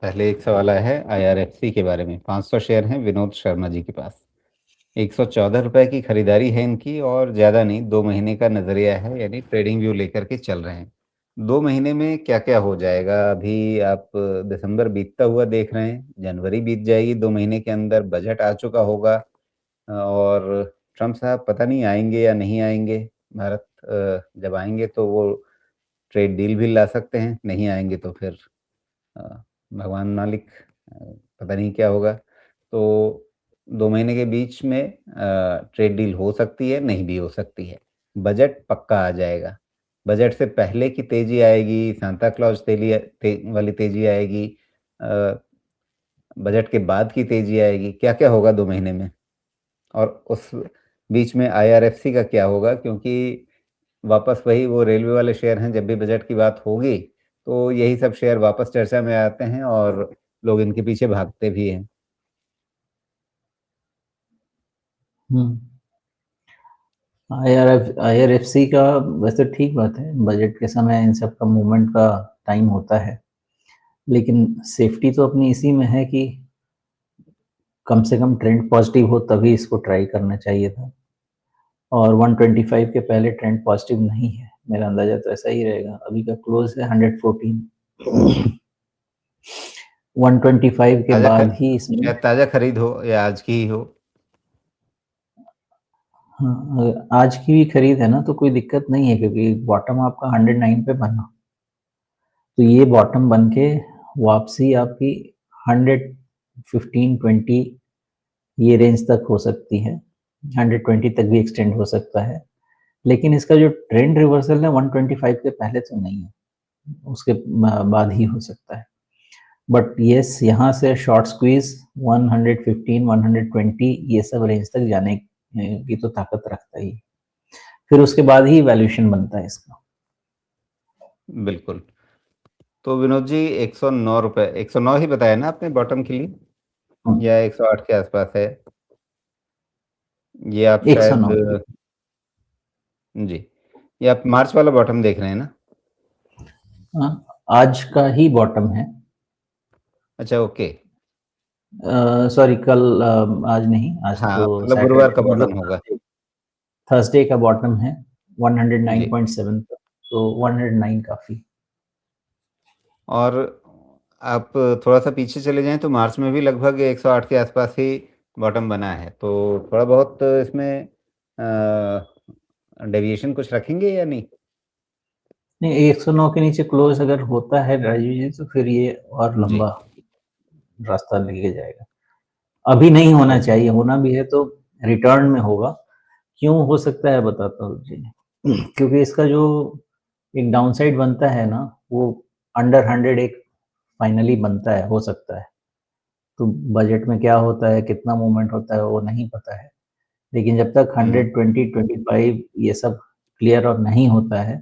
पहले एक सवाल आया है आईआरएफसी के बारे में। 500 शेयर हैं विनोद शर्मा जी के पास। ₹114 की खरीदारी है इनकी और ज़्यादा नहीं, 2 महीने का नज़रिया है, यानी ट्रेडिंग व्यू लेकर के चल रहे हैं। 2 महीने में क्या-क्या हो जाएगा? अभी आप दिसंबर बीतता हुआ देख रहे हैं, जनवरी बीत जाएगी, 2 महीने के अंदर बजट आ चुका होगा और ट्रम्प साहब पता नहीं आएँगे या नहीं आएँगे। भारत जब आएँगे तो वो ट्रेड डील भी ला सकते हैं, नहीं आएँगे तो फिर अ, भगवान मालिक, पता नहीं क्या होगा। तो 2 महीने के बीच में ट्रेड डील हो सकती है, नहीं भी हो सकती है। बजट पक्का आ जाएगा। बजट से पहले की तेज़ी आएगी, सांता क्लॉज़ वाली तेज़ी आएगी, अ, बजट के बाद की तेज़ी आएगी, क्या-क्या होगा 2 महीने में? और उस बीच में आईआरएफसी का क्या होगा? क्योंकि वापस वही वो रेलवे वाले शेयर हैं, जब भी बजट की बात होगी, तो यही सब शेयर वापस चर्चा में आते हैं और लोग इनके पीछे भागते भी हैं। हुँ। आईआरएफसी का वैसे ठीक बात है, बजट के समय इन सब का मूवमेंट का टाइम होता है। लेकिन सेफ्टी तो अपनी इसी में है कि कम से कम ट्रेंड पॉजिटिव हो तभी इसको ट्राई करना चाहिए था। और 125 के पहले ट्रेंड पॉजिटिव नहीं है, मेरा अंदाज़ा तो ऐसा ही रहेगा। अभी का क्लोज़ है 114। 125 के ताज़ा ख बाद ही इसमें शायद ताज़ा खरीद हो या आज की ही हो। हाँ, आज की भी खरीद है ना तो कोई दिक्कत नहीं है क्योंकि बॉटम आपका 109 पे बना। तो ये बॉटम बन के वापसी आपकी 115-20 ये रेंज तक हो सकती है। 120 तक भी एक्सटेंड हो सकता है। लेकिन इसका जो ट्रेंड रिवर्सल है 125 के पहले तो नहीं है, उसके बाद ही हो सकता है। बट येस यहाँ से शॉर्ट स्क्वीज 115, 120 ये सब रेंज तक जाने की तो ताकत रखता ही। फिर उसके बाद ही वैल्यूएशन बनता है इसका। बिल्कुल। तो विनोद जी ₹109, 109 ही बताया ना आपने बॉटम के लिए? हुँ, या 108 के आसपास है? ये आप शायद 109 जी, ये आप मार्च वाला बॉटम देख रहे हैं ना? हाँ, आज का ही बॉटम है। अच्छा, ओके। सॉरी कल आज नहीं, आज हाँ, तो मतलब गुरुवार का सैटरडे मतलब बॉटम होगा। थर्सडे थर्सडे का बॉटम है जी। 109.7 तक, तो 109 काफ़ी। और आप थोड़ा-सा पीछे चले जाएँ तो मार्च में भी लगभग 108 के आसपास ही बॉटम बना है। तो थोड़ा बहुत इसमें डेविएशन कुछ रखेंगे या नहीं? नहीं, 109 के नीचे क्लोज़ अगर होता है राजीव जी तो फिर ये और जी, लंबा रास्ता लेके जाएगा। अभी नहीं होना ओके। चाहिए, होना भी है तो रिटर्न में होगा। क्यों हो सकता है बताता हूँ जी। क्योंकि इसका जो एक डाउनसाइड बनता है ना, वो अंडर 100 एक फाइनली बनता है, हो सकता है। तो बजट में क्या होता है, कितना मूवमेंट होता है, वो नहीं पता है। लेकिन जब तक हुँ, 120, 25 ये सब क्लियर और नहीं होता है,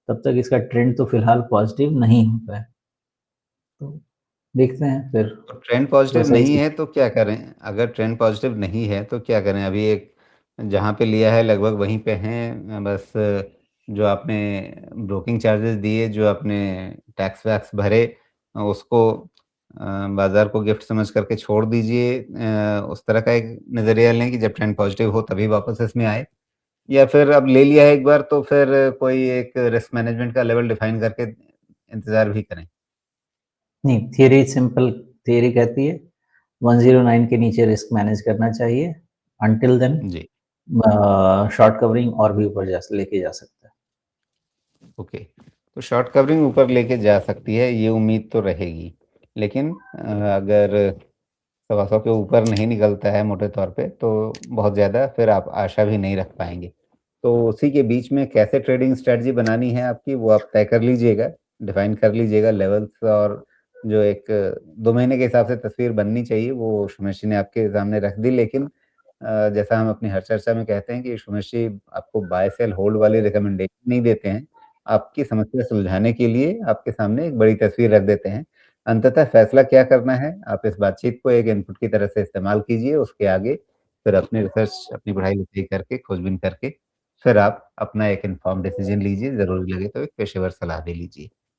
तब तक इसका ट्रेंड तो फिलहाल पॉजिटिव नहीं होता है। तो देखते हैं फिर तो ट्रेंड पॉज़िटिव वैसा ही नहीं सी है तो क्या करें? अगर ट्रेंड पॉज़िटिव नहीं है तो क्या करें? अभी एक जहाँ पे लिया है लगभग वहीं पे हैं, बस जो आपने ब्रोकिंग चार्जेज़ दिए, जो आपने टैक्स-वैक्स भरे, उसको बाज़ार को गिफ्ट समझ कर के छोड़ दीजिए। उस तरह का एक नज़रिया लें कि जब ट्रेंड पॉज़िटिव हो तभी वापस इसमें आए, या फिर अब ले लिया है एक बार तो फिर कोई एक रिस्क मैनेजमेंट का लेवल डिफ़ाइन करके इंतज़ार भी करें। नहीं, थियरी सिंपल थियरी कहती है 109 के नीचे रिस्क मैनेज करना चाहिए। अंटिल देन जी। शॉर्ट कवरिंग और भी ऊपर जा लेके जा सकता है। ओके। तो शॉर्ट कवरिंग ऊपर लेके जा सकती है, ये उम्मीद तो रहेगी। लेकिन अगर सवा सौ के ऊपर नहीं निकलता है मोटे तौर पे, तो बहुत ज़्यादा फिर आप आशा भी नहीं रख पाएँगे। तो उसी के बीच में कैसे ट्रेडिंग स्ट्रैटेजी बनानी है आपकी, वो आप तय कर लीजिएगा, डिफ़ाइन कर लीजिएगा लेवल्स, और जो एक 2 महीने के हिसाब से तस्वीर बननी चाहिए, वो सुमेश जी ने आपके सामने रख दी। लेकिन जैसा हम अपनी हर चर्चा में कहते हैं कि सुमेश जी आपको बाय, सेल, होल्ड वाली रिकमेंडेशन नहीं देते हैं। आपकी समस्या सुलझाने के लिए आपके सामने एक बड़ी तस्वीर रख देते हैं। अंततः फैसला क्या करना है, आप इस बातचीत को एक इनपुट की तरह से इस्तेमाल कीजिए, उसके आगे फिर अपनी रिसर्च, अपनी पढ़ाई-लिखाई करके, खोजबीन करके, फिर आप अपना एक इन्फॉर्म्ड डिसीज़न लीजिए, ज़रूरी लगे तो एक पेशेवर सलाह भी लीजिए।